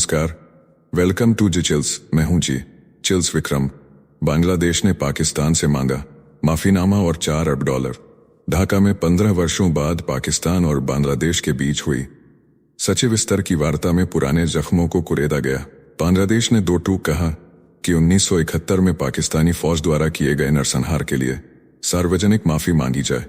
नमस्कार, welcome to ji chills. मैं हूं जी चिल्स विक्रम। बांग्लादेश ने पाकिस्तान से मांगा माफीनामा और $4 अरब। ढाका में 15 वर्षों बाद पाकिस्तान और बांग्लादेश के बीच हुई सचिव स्तर की वार्ता में पुराने जख्मों को कुरेदा गया। बांग्लादेश ने दो टूक कहा कि 1971 में पाकिस्तानी फौज द्वारा किए गए नरसंहार के लिए सार्वजनिक माफी मांगी जाए।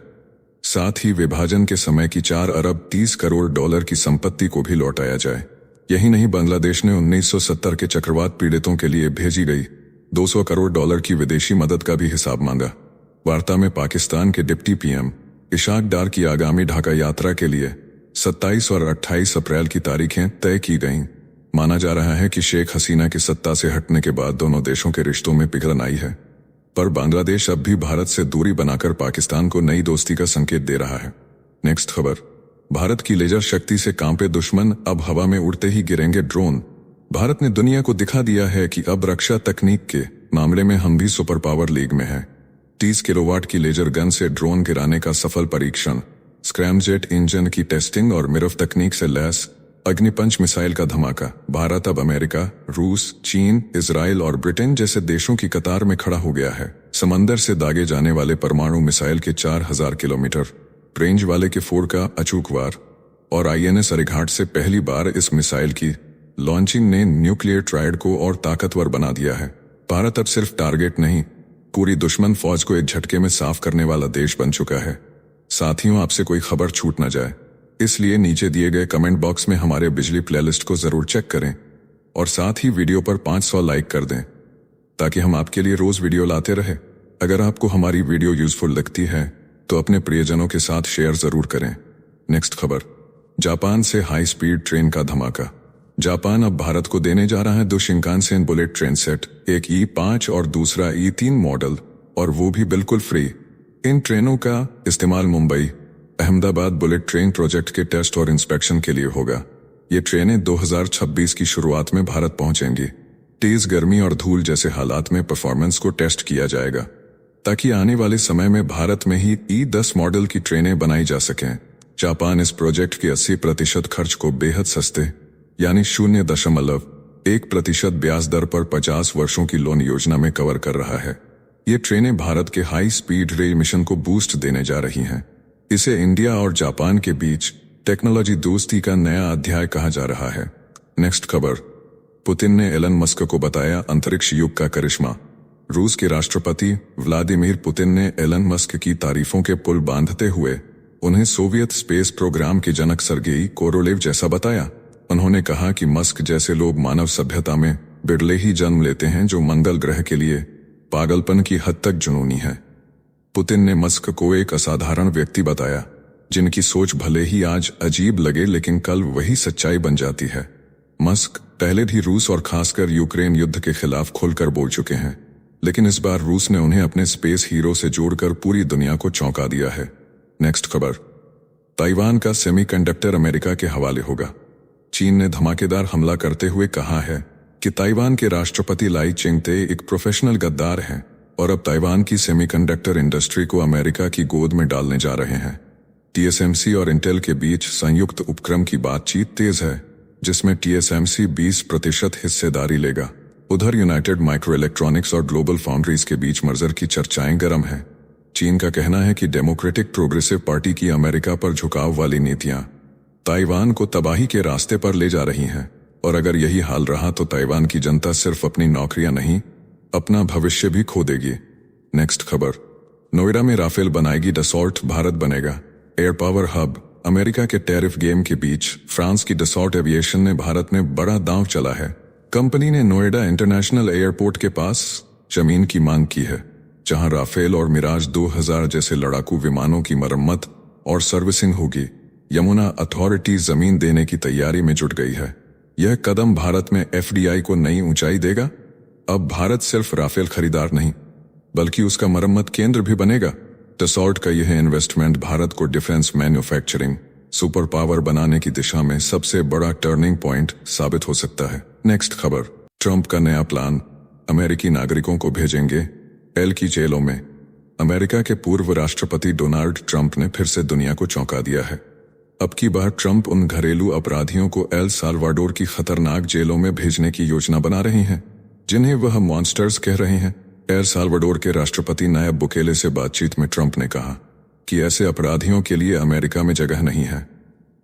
साथ ही विभाजन के समय की $4 अरब 30 करोड़ की संपत्ति को भी लौटाया जाए। यही नहीं, बांग्लादेश ने 1970 के चक्रवात पीड़ितों के लिए भेजी गई $200 करोड़ की विदेशी मदद का भी हिसाब मांगा। वार्ता में पाकिस्तान के डिप्टी पीएम इशाक डार की आगामी ढाका यात्रा के लिए 27 और 28 अप्रैल की तारीखें तय की गईं। माना जा रहा है कि शेख हसीना के सत्ता से हटने के बाद दोनों देशों के रिश्तों में पिघलन आई है, पर बांग्लादेश अब भी भारत से दूरी बनाकर पाकिस्तान को नई दोस्ती का संकेत दे रहा है। नेक्स्ट खबर, भारत की लेजर शक्ति से कांपे दुश्मन, अब हवा में उड़ते ही गिरेंगे ड्रोन। भारत ने दुनिया को दिखा दिया है कि अब रक्षा तकनीक के मामले में हम भी सुपर पावर लीग में हैं। 30 किलोवाट की लेजर गन से ड्रोन गिराने का सफल परीक्षण, स्क्रैमजेट इंजन की टेस्टिंग और मिरव तकनीक से लैस अग्निपंच मिसाइल का धमाका। भारत अब अमेरिका, रूस, चीन, इजराइल और ब्रिटेन जैसे देशों की कतार में खड़ा हो गया है। समंदर से दागे जाने वाले परमाणु मिसाइल के 4000 किलोमीटर रेंज वाले के फोर का अचूक वार और INS अरिघाट से पहली बार इस मिसाइल की लॉन्चिंग ने न्यूक्लियर ट्रायड को और ताकतवर बना दिया है। भारत अब सिर्फ टारगेट नहीं, पूरी दुश्मन फौज को एक झटके में साफ करने वाला देश बन चुका है। साथियों, आपसे कोई खबर छूट न जाए, इसलिए नीचे दिए गए कमेंट बॉक्स में हमारे बिजली प्लेलिस्ट को जरूर चेक करें और साथ ही वीडियो पर 500 लाइक कर दें ताकि हम आपके लिए रोज वीडियो लाते रहे। अगर आपको हमारी वीडियो यूजफुल लगती है तो अपने प्रियजनों के साथ शेयर जरूर करें। नेक्स्ट खबर, जापान से हाई स्पीड ट्रेन का धमाका। जापान अब भारत को देने जा रहा है 2 शिंकानसेन बुलेट ट्रेन सेट, एक E5 और दूसरा E3 मॉडल, और वो भी बिल्कुल फ्री। इन ट्रेनों का इस्तेमाल Mumbai Ahmedabad bullet train project के टेस्ट और इंस्पेक्शन के लिए होगा। ये ट्रेनें 2026 की शुरुआत में भारत पहुंचेंगी। तेज गर्मी और धूल जैसे हालात में परफॉर्मेंस को टेस्ट किया जाएगा ताकि आने वाले समय में भारत में ही E10 मॉडल की ट्रेनें बनाई जा सकें। जापान इस प्रोजेक्ट के 80% खर्च को बेहद सस्ते यानी 0.1% ब्याज दर पर 50 वर्षों की लोन योजना में कवर कर रहा है। ये ट्रेनें भारत के हाई स्पीड रेल मिशन को बूस्ट देने जा रही हैं। इसे इंडिया और जापान के बीच टेक्नोलॉजी दोस्ती का नया अध्याय कहा जा रहा है। नेक्स्ट खबर, पुतिन ने एलन मस्क को बताया अंतरिक्ष युग का करिश्मा। रूस के राष्ट्रपति व्लादिमीर पुतिन ने एलन मस्क की तारीफों के पुल बांधते हुए उन्हें सोवियत स्पेस प्रोग्राम के जनक सर्गेई कोरोलेव जैसा बताया। उन्होंने कहा कि मस्क जैसे लोग मानव सभ्यता में बिरले ही जन्म लेते हैं जो मंगल ग्रह के लिए पागलपन की हद तक जुनूनी है। पुतिन ने मस्क को एक असाधारण व्यक्ति बताया जिनकी सोच भले ही आज अजीब लगे लेकिन कल वही सच्चाई बन जाती है। मस्क पहले भी रूस और खासकर यूक्रेन युद्ध के खिलाफ खुलकर बोल चुके हैं, लेकिन इस बार रूस ने उन्हें अपने स्पेस हीरो से जोड़कर पूरी दुनिया को चौंका दिया है। नेक्स्ट खबर, ताइवान का सेमीकंडक्टर अमेरिका के हवाले होगा। चीन ने धमाकेदार हमला करते हुए कहा है कि ताइवान के राष्ट्रपति लाई चिंगते एक प्रोफेशनल गद्दार हैं और अब ताइवान की सेमीकंडक्टर इंडस्ट्री को अमेरिका की गोद में डालने जा रहे हैं। TSMC और इंटेल के बीच संयुक्त उपक्रम की बातचीत तेज है, जिसमें TSMC 20% हिस्सेदारी लेगा। उधर यूनाइटेड माइक्रो इलेक्ट्रॉनिक्स और ग्लोबल फाउंड्रीज के बीच मर्जर की चर्चाएं गर्म हैं। चीन का कहना है कि डेमोक्रेटिक प्रोग्रेसिव पार्टी की अमेरिका पर झुकाव वाली नीतियां ताइवान को तबाही के रास्ते पर ले जा रही हैं, और अगर यही हाल रहा तो ताइवान की जनता सिर्फ अपनी नौकरियां नहीं, अपना भविष्य भी खो देगी। नेक्स्ट खबर, नोएडा में राफेल बनाएगी डसॉल्ट, भारत बनेगा एयर पावर हब। अमेरिका के टैरिफ गेम के बीच फ्रांस की डसॉल्ट एविएशन ने भारत में बड़ा दांव चला है। कंपनी ने नोएडा इंटरनेशनल एयरपोर्ट के पास जमीन की मांग की है, जहां राफेल और मिराज 2000 जैसे लड़ाकू विमानों की मरम्मत और सर्विसिंग होगी। यमुना अथॉरिटी जमीन देने की तैयारी में जुट गई है। यह कदम भारत में FDI को नई ऊंचाई देगा। अब भारत सिर्फ राफेल खरीदार नहीं बल्कि उसका मरम्मत केंद्र भी बनेगा। डसॉल्ट का यह इन्वेस्टमेंट भारत को डिफेंस मैन्युफैक्चरिंग सुपर पावर बनाने की दिशा में सबसे बड़ा टर्निंग पॉइंट साबित हो सकता है। नेक्स्ट खबर, ट्रंप का नया प्लान, अमेरिकी नागरिकों को भेजेंगे एल की जेलों में। अमेरिका के पूर्व राष्ट्रपति डोनाल्ड ट्रंप ने फिर से दुनिया को चौंका दिया है। अब की बार ट्रंप उन घरेलू अपराधियों को एल साल्वाडोर की खतरनाक जेलों में भेजने की योजना बना रहे हैं जिन्हें वह मॉन्स्टर्स कह रहे हैं। एल साल्वाडोर के राष्ट्रपति नायब बुकेले से बातचीत में ट्रंप ने कहा कि ऐसे अपराधियों के लिए अमेरिका में जगह नहीं है।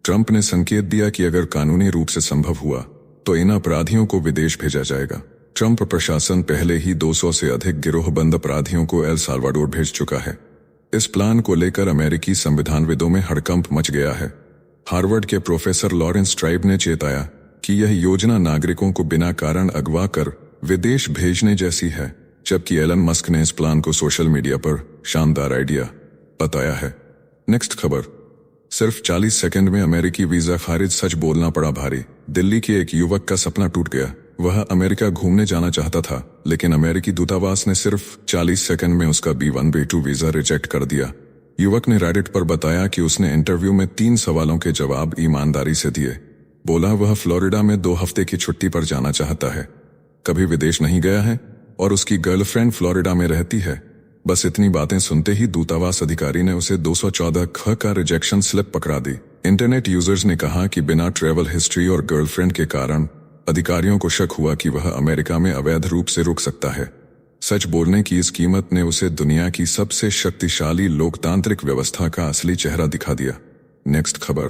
ट्रंप ने संकेत दिया कि अगर कानूनी रूप से संभव हुआ तो इन अपराधियों को विदेश भेजा जाएगा। ट्रंप प्रशासन पहले ही 200 से अधिक गिरोहबंद अपराधियों को एल साल्वाडोर भेज चुका है। इस प्लान को लेकर अमेरिकी संविधानविदों में हड़कंप मच गया है। हार्वर्ड के प्रोफेसर लॉरेंस ट्राइब ने चेताया कि यह योजना नागरिकों को बिना कारण अगवा कर विदेश भेजने जैसी है, जबकि एलन मस्क ने इस प्लान को सोशल मीडिया पर शानदार आइडिया बताया है। नेक्स्ट खबर, सिर्फ 40 सेकंड में अमेरिकी वीजा खारिज, सच बोलना पड़ा भारी। दिल्ली के एक युवक का सपना टूट गया। वह अमेरिका घूमने जाना चाहता था, लेकिन अमेरिकी दूतावास ने सिर्फ 40 सेकंड में उसका B1 B2 वीजा रिजेक्ट कर दिया। युवक ने रेडिट पर बताया कि उसने इंटरव्यू में 3 सवालों के जवाब ईमानदारी से दिए। बोला वह फ्लोरिडा में 2 हफ्ते की छुट्टी पर जाना चाहता है, कभी विदेश नहीं गया है और उसकी गर्लफ्रेंड फ्लोरिडा में रहती है। बस इतनी बातें सुनते ही दूतावास अधिकारी ने उसे 214 ख का रिजेक्शन स्लिप पकड़ा दी। इंटरनेट यूजर्स ने कहा कि बिना ट्रैवल हिस्ट्री और गर्लफ्रेंड के कारण अधिकारियों को शक हुआ कि वह अमेरिका में अवैध रूप से रुक सकता है। सच बोलने की इस कीमत ने उसे दुनिया की सबसे शक्तिशाली लोकतांत्रिक व्यवस्था का असली चेहरा दिखा दिया। नेक्स्ट खबर,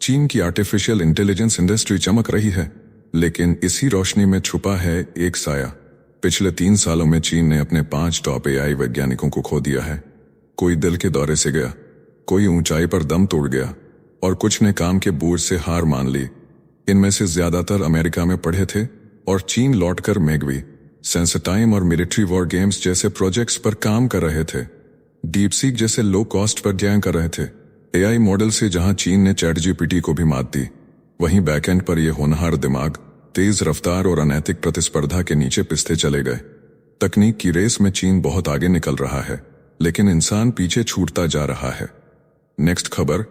चीन की आर्टिफिशियल इंटेलिजेंस इंडस्ट्री चमक रही है, लेकिन इसी रोशनी में छुपा है एक साया। पिछले 3 सालों में चीन ने अपने 5 टॉप AI वैज्ञानिकों को खो दिया है। कोई दिल के दौरे से गया, कोई ऊंचाई पर दम तोड़ गया और कुछ ने काम के बोझ से हार मान ली। इनमें से ज्यादातर अमेरिका में पढ़े थे और चीन लौटकर मेगवी, सेंसटाइम और मिलिट्री वॉर गेम्स जैसे प्रोजेक्ट्स पर काम कर रहे थे। डीपसीक जैसे लो कॉस्ट पर ज्ञान कर रहे थे। AI मॉडल से जहां चीन ने ChatGPT को भी मात दी, वहीं बैकएंड पर यह होनहार दिमाग तेज रफ्तार और अनैतिक प्रतिस्पर्धा के नीचे पिसते चले गए। तकनीक की रेस में चीन बहुत आगे निकल रहा है, लेकिन इंसान पीछे छूटता जा रहा है। नेक्स्ट खबर,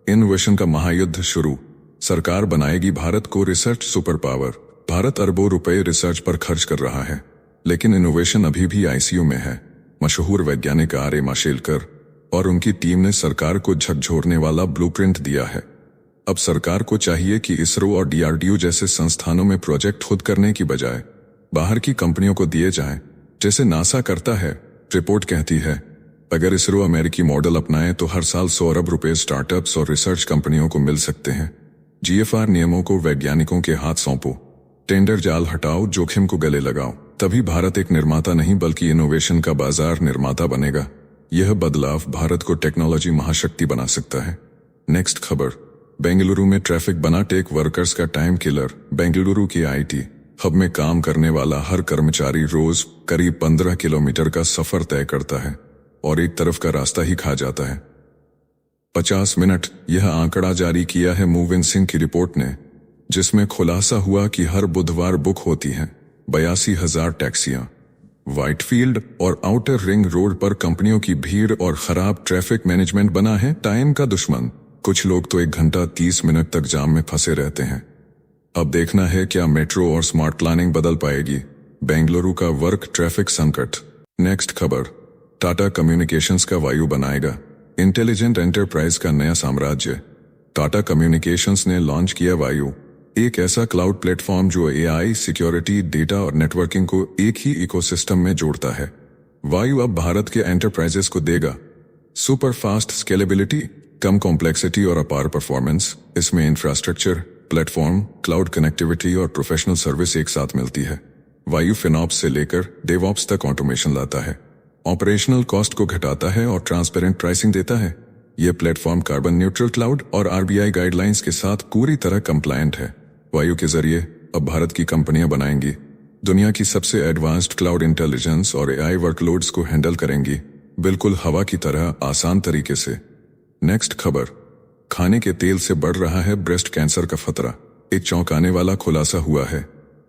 इनोवेशन का महायुद्ध शुरू। सरकार बनाएगी भारत को रिसर्च सुपर पावर। भारत अरबों रुपए रिसर्च पर खर्च कर रहा है, लेकिन इनोवेशन अभी भी ICU में है। मशहूर वैज्ञानिक R.A. माशेलकर और उनकी टीम ने सरकार को झकझोरने वाला ब्लूप्रिंट दिया है। अब सरकार को चाहिए कि इसरो और DRDO जैसे संस्थानों में प्रोजेक्ट खुद करने की बजाय बाहर की कंपनियों को दिए जाएं, जैसे नासा करता है। रिपोर्ट कहती है अगर इसरो अमेरिकी मॉडल अपनाए तो हर साल 100 अरब रुपए स्टार्टअप्स और रिसर्च कंपनियों को मिल सकते हैं। GFR नियमों को वैज्ञानिकों के हाथ सौंपो, टेंडर जाल हटाओ, जोखिम को गले लगाओ, तभी भारत एक निर्माता नहीं बल्कि इनोवेशन का बाजार निर्माता बनेगा। यह बदलाव भारत को टेक्नोलॉजी महाशक्ति बना सकता है। नेक्स्ट खबर, बेंगलुरु में ट्रैफिक बना टेक वर्कर्स का टाइम किलर। बेंगलुरु के IT हब में काम करने वाला हर कर्मचारी रोज करीब 15 किलोमीटर का सफर तय करता है और एक तरफ का रास्ता ही खा जाता है। 50 मिनट, यह आंकड़ा जारी किया है मूव इन सिंह की रिपोर्ट ने, जिसमें खुलासा हुआ कि हर बुधवार बुक होती हैं 82,000 टैक्सियां। व्हाइटफील्ड और आउटर रिंग रोड पर कंपनियों की भीड़ और खराब ट्रैफिक मैनेजमेंट बना है टाइम का दुश्मन। कुछ लोग तो 1 घंटा 30 मिनट तक जाम में फंसे रहते हैं। अब देखना है क्या मेट्रो और स्मार्ट प्लानिंग बदल पाएगी बेंगलुरु का वर्क ट्रैफिक संकट। नेक्स्ट खबर, टाटा कम्युनिकेशंस का वायु बनाएगा इंटेलिजेंट एंटरप्राइज का नया साम्राज्य। टाटा कम्युनिकेशंस ने लॉन्च किया वायु, एक ऐसा क्लाउड प्लेटफॉर्म जो AI, सिक्योरिटी, डेटा और नेटवर्किंग को एक ही इकोसिस्टम में जोड़ता है। वायु अब भारत के एंटरप्राइजेस को देगा सुपर फास्ट स्केलेबिलिटी, कम कॉम्प्लेक्सिटी और अपार परफॉर्मेंस। इसमें इंफ्रास्ट्रक्चर, प्लेटफॉर्म, क्लाउड कनेक्टिविटी और प्रोफेशनल सर्विस एक साथ मिलती है। वायु फिनॉप्स से लेकर डेवऑप्स तक ऑटोमेशन लाता है, ऑपरेशनल कॉस्ट को घटाता है और ट्रांसपेरेंट प्राइसिंग देता है। यह प्लेटफॉर्म कार्बन न्यूट्रल क्लाउड और RBI गाइडलाइंस के साथ पूरी तरह कंप्लायंट है। वायु के जरिए अब भारत की कंपनियां बनाएंगी दुनिया की सबसे एडवांस्ड क्लाउड इंटेलिजेंस और AI वर्कलोड्स को हैंडल करेंगी, बिल्कुल हवा की तरह आसान तरीके से। नेक्स्ट खबर, खाने के तेल से बढ़ रहा है ब्रेस्ट कैंसर का खतरा। एक चौंकाने वाला खुलासा हुआ है।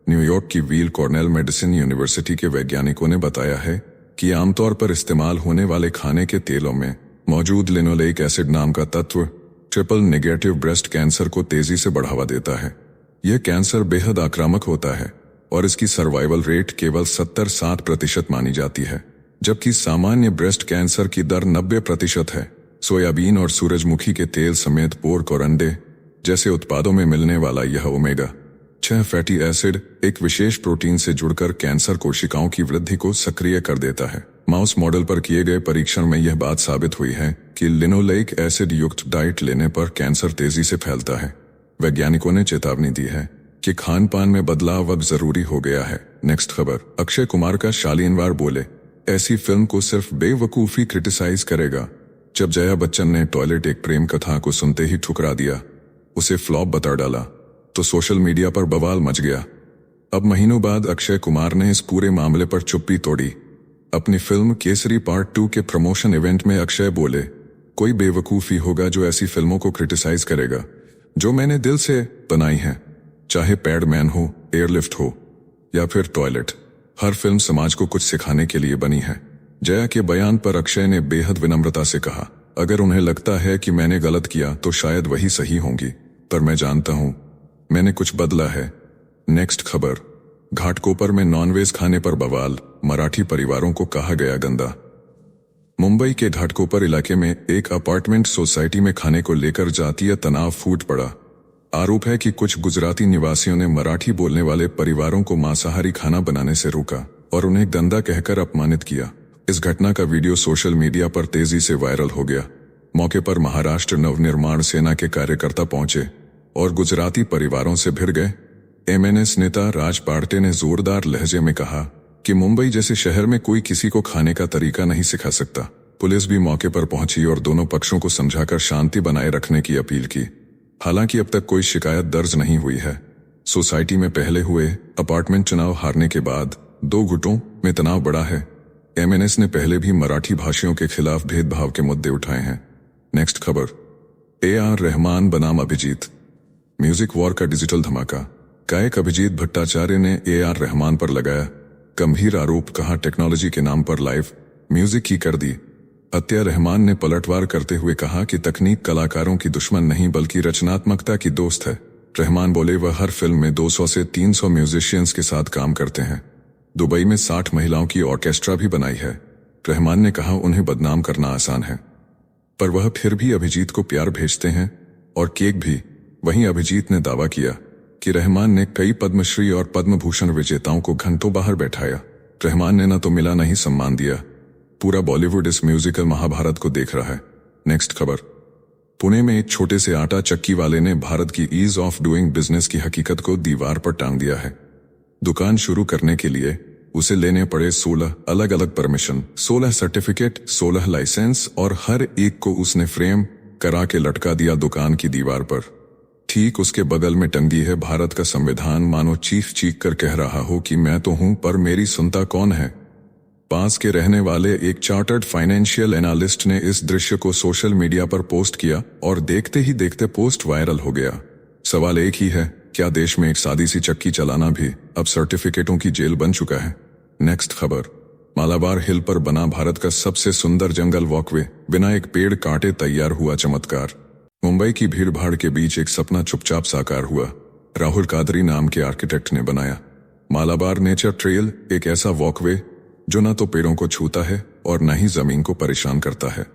न्यूयॉर्क की वील कॉर्नेल मेडिसिन यूनिवर्सिटी के वैज्ञानिकों ने बताया है कि आमतौर पर इस्तेमाल होने वाले खाने के तेलों में मौजूद लिनोलेइक एसिड नाम का तत्व ट्रिपल नेगेटिव ब्रेस्ट कैंसर को तेजी से बढ़ावा देता है। यह कैंसर बेहद आक्रामक होता है और इसकी सर्वाइवल रेट केवल 70-60% मानी जाती है, जबकि सामान्य ब्रेस्ट कैंसर की दर 90% है। सोयाबीन और सूरजमुखी के तेल समेत पोर्क और अंडे जैसे उत्पादों में मिलने वाला यह ओमेगा 6 फैटी एसिड एक विशेष प्रोटीन से जुड़कर कैंसर कोशिकाओं की वृद्धि को सक्रिय कर देता है। माउस मॉडल पर किए गए परीक्षण में यह बात साबित हुई है कि लिनोलेइक एसिड युक्त डाइट लेने पर कैंसर तेजी से फैलता है। वैज्ञानिकों ने चेतावनी दी है कि खान पान में बदलाव अब जरूरी हो गया है। नेक्स्ट खबर, अक्षय कुमार का शालीनवार बोले, ऐसी फिल्म को सिर्फ बेवकूफी क्रिटिसाइज करेगा। जब जया बच्चन ने टॉयलेट एक प्रेम कथा को सुनते ही ठुकरा दिया, उसे फ्लॉप बता डाला, तो सोशल मीडिया पर बवाल मच गया। अब महीनों बाद अक्षय कुमार ने इस पूरे मामले पर चुप्पी तोड़ी। अपनी फिल्म केसरी पार्ट 2 के प्रमोशन इवेंट में अक्षय बोले, कोई बेवकूफी होगा जो ऐसी फिल्मों को क्रिटिसाइज करेगा जो मैंने दिल से बनाई है, चाहे पैडमैन हो, एयरलिफ्ट हो या फिर टॉयलेट। हर फिल्म समाज को कुछ सिखाने के लिए बनी है। जया के बयान पर अक्षय ने बेहद विनम्रता से कहा, अगर उन्हें लगता है कि मैंने गलत किया तो शायद वही सही होंगी, पर मैं जानता हूं मैंने कुछ बदला है। नेक्स्ट खबर, घाटकोपर में नॉनवेज खाने पर बवाल, मराठी परिवारों को कहा गया गंदा। मुंबई के घाटकोपर इलाके में एक अपार्टमेंट सोसाइटी में खाने को लेकर जातीय तनाव फूट पड़ा। आरोप है कि कुछ गुजराती निवासियों ने मराठी बोलने वाले परिवारों को मांसाहारी खाना बनाने से रोका और उन्हें गंदा कहकर अपमानित किया। इस घटना का वीडियो सोशल मीडिया पर तेजी से वायरल हो गया। मौके पर महाराष्ट्र नवनिर्माण सेना के कार्यकर्ता पहुंचे और गुजराती परिवारों से भिड़ गए। एमएनएस नेता राज पार्टे ने जोरदार लहजे में कहा कि मुंबई जैसे शहर में कोई किसी को खाने का तरीका नहीं सिखा सकता। पुलिस भी मौके पर पहुंची और दोनों पक्षों को समझाकर शांति बनाए रखने की अपील की। हालांकि अब तक कोई शिकायत दर्ज नहीं हुई है। सोसाइटी में पहले हुए अपार्टमेंट चुनाव हारने के बाद 2 गुटों में तनाव बढ़ा है। एमएनएस ने पहले भी मराठी भाषियों के खिलाफ भेदभाव के मुद्दे उठाए हैं। नेक्स्ट खबर, AR रहमान बनाम अभिजीत, म्यूजिक वॉर का डिजिटल धमाका। गायक अभिजीत भट्टाचार्य ने AR रहमान पर लगाया गंभीर आरोप, कहा टेक्नोलॉजी के नाम पर लाइव म्यूजिक की कर दी हत्या। रहमान ने पलटवार करते हुए कहा कि तकनीक कलाकारों की दुश्मन नहीं बल्कि रचनात्मकता की दोस्त है। रहमान बोले, वह हर फिल्म में 200 से 300 म्यूजिशियंस के साथ काम करते हैं। दुबई में 60 महिलाओं की ऑर्केस्ट्रा भी बनाई है। रहमान ने कहा, उन्हें बदनाम करना आसान है, पर वह फिर भी अभिजीत को प्यार भेजते हैं और केक भी। वहीं अभिजीत ने दावा किया कि रहमान ने कई पद्मश्री और पद्म भूषण विजेताओं को घंटों बाहर बैठाया। रहमान ने न तो मिला न ही सम्मान दिया। पूरा बॉलीवुड इस म्यूजिकल महाभारत को देख रहा है। नेक्स्ट खबर, पुणे में एक छोटे से आटा चक्की वाले ने भारत की ईज ऑफ डूइंग बिजनेस की हकीकत को दीवार पर टांग दिया है। दुकान शुरू करने के लिए उसे लेने पड़े 16 अलग अलग परमिशन, 16 सर्टिफिकेट, 16 लाइसेंस और हर एक को उसने फ्रेम करा के लटका दिया दुकान की दीवार पर। ठीक उसके बगल में टंगी है भारत का संविधान। मानो चीख चीख कर कह रहा हो कि मैं तो हूं पर मेरी सुनता कौन है। पास के रहने वाले एक चार्टर्ड फाइनेंशियल एनालिस्ट ने इस दृश्य को सोशल मीडिया पर पोस्ट किया और देखते ही देखते पोस्ट वायरल हो गया। सवाल एक ही है, क्या देश में एक सादी सी चक्की चलाना भी अब सर्टिफिकेटों की जेल बन चुका है। नेक्स्ट खबर, मालाबार हिल पर बना भारत का सबसे सुंदर जंगल वॉकवे बिना एक पेड़ काटे तैयार हुआ चमत्कार। मुंबई की भीड़भाड़ के बीच एक सपना चुपचाप साकार हुआ। राहुल कादरी नाम के आर्किटेक्ट ने बनाया मालाबार नेचर ट्रेल, एक ऐसा वॉकवे जो न तो पेड़ों को छूता है और न ही जमीन को परेशान करता है।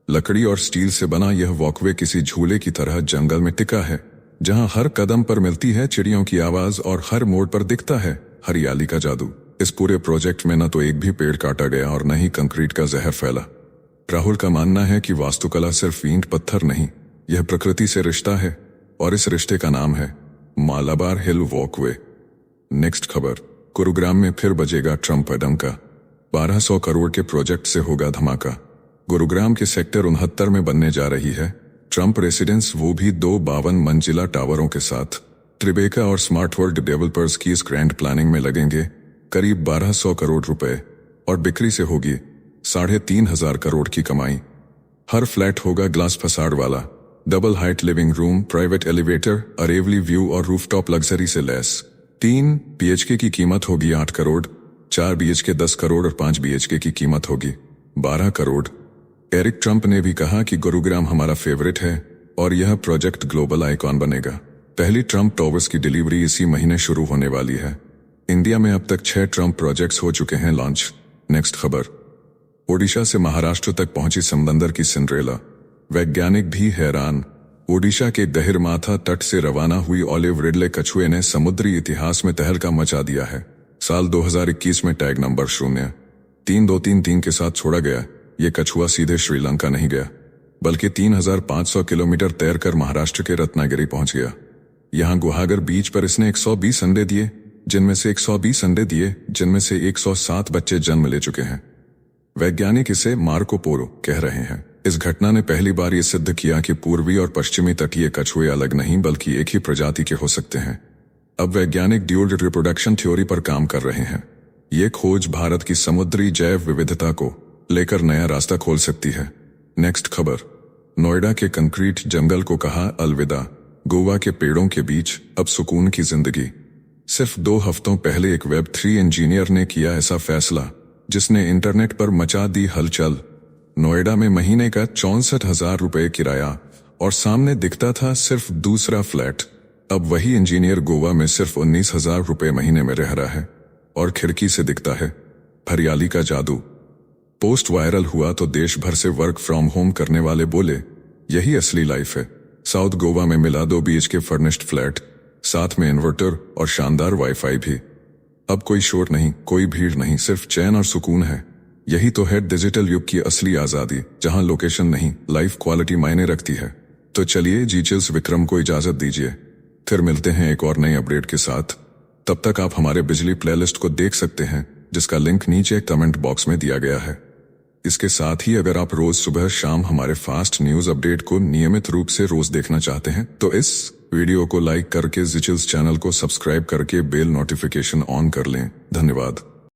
लकड़ी और स्टील से बना यह वॉकवे किसी झूले की तरह जंगल में टिका है, जहां हर कदम पर मिलती है चिड़ियों की आवाज और हर मोड़ पर दिखता है हरियाली का जादू। इस पूरे प्रोजेक्ट में न तो एक भी पेड़ काटा गया और न ही कंक्रीट का जहर फैला। राहुल का मानना है कि वास्तुकला सिर्फ ईंट पत्थर नहीं, यह प्रकृति से रिश्ता है और इस रिश्ते का नाम है मालाबार हिल वॉकवे। नेक्स्ट खबर, गुरुग्राम में फिर बजेगा ट्रंप डंका। 1200 करोड़ के प्रोजेक्ट से होगा धमाका। गुरुग्राम के सेक्टर 69 में बनने जा रही है ट्रंप रेसिडेंस, वो भी 2 52 मंजिला टावरों के साथ। त्रिबेका और स्मार्ट वर्ल्ड डेवलपर्स की इस ग्रैंड प्लानिंग में लगेंगे करीब 1200 करोड़ रुपए और बिक्री से होगी 3500 करोड़ की कमाई। हर फ्लैट होगा ग्लास फसाड वाला, double height living room, private elevator, Aravalli view और रूफटॉप लग्जरी से लैस। 3 BHK की कीमत होगी 8 करोड़, 4 BHK 10 करोड़ और 5 BHK की कीमत होगी 12 करोड़। एरिक ट्रंप ने भी कहा कि गुरुग्राम हमारा फेवरेट है और यह प्रोजेक्ट ग्लोबल आइकॉन बनेगा। पहली ट्रंप टॉवर्स की डिलीवरी इसी महीने शुरू होने वाली है। इंडिया में अब तक 6 ट्रंप प्रोजेक्ट्स हो चुके हैं लॉन्च। नेक्स्ट खबर, ओडिशा से महाराष्ट्र तक पहुंची समंदर की सिंड्रेला। वैज्ञानिक भी हैरान। ओडिशा के गहिरमाथा तट से रवाना हुई ऑलिव रिडले कछुए ने समुद्री इतिहास में तहलका मचा दिया है। साल 2021 में टैग नंबर 03233 के साथ छोड़ा गया ये कछुआ सीधे श्रीलंका नहीं गया, बल्कि 3500 किलोमीटर तैरकर महाराष्ट्र के रत्नागिरी पहुंच गया। यहां गुहागर बीच पर इसने 120 अंडे दिए, जिनमें से 107 बच्चे जन्म ले चुके हैं। वैज्ञानिक इसे मार्को पोलो कह रहे हैं। इस घटना ने पहली बार ये सिद्ध किया कि पूर्वी और पश्चिमी तटीय कछुए अलग नहीं बल्कि एक ही प्रजाति के हो सकते हैं। अब वैज्ञानिक ड्यूल रिप्रोडक्शन थ्योरी पर काम कर रहे हैं। ये खोज भारत की समुद्री जैव विविधता को लेकर नया रास्ता खोल सकती है। नेक्स्ट खबर, नोएडा के कंक्रीट जंगल को कहा अलविदा, गोवा के पेड़ों के बीच अब सुकून की जिंदगी। सिर्फ 2 हफ्तों पहले एक वेब3 इंजीनियर ने किया ऐसा फैसला जिसने इंटरनेट पर मचा दी हलचल। नोएडा में महीने का 64,000 रुपये किराया और सामने दिखता था सिर्फ दूसरा फ्लैट। अब वही इंजीनियर गोवा में सिर्फ 19,000 रुपये महीने में रह रहा है और खिड़की से दिखता है हरियाली का जादू। पोस्ट वायरल हुआ तो देश भर से वर्क फ्रॉम होम करने वाले बोले यही असली लाइफ है। साउथ गोवा में मिला 2 BHK फर्निश्ड फ्लैट, साथ में इन्वर्टर और शानदार वाईफाई भी। अब कोई शोर नहीं, कोई भीड़ नहीं, सिर्फ चैन और सुकून है। यही तो है डिजिटल युग की असली आजादी, जहां लोकेशन नहीं लाइफ क्वालिटी मायने रखती है। तो चलिए जीचिल्स विक्रम को इजाजत दीजिए, फिर मिलते हैं एक और नई अपडेट के साथ। तब तक आप हमारे बिजली प्लेलिस्ट को देख सकते हैं जिसका लिंक नीचे कमेंट बॉक्स में दिया गया है। इसके साथ ही अगर आप रोज सुबह शाम हमारे फास्ट न्यूज अपडेट को नियमित रूप से रोज देखना चाहते हैं तो इस वीडियो को लाइक करके जीचिल्स चैनल को सब्सक्राइब करके बेल नोटिफिकेशन ऑन कर लें। धन्यवाद।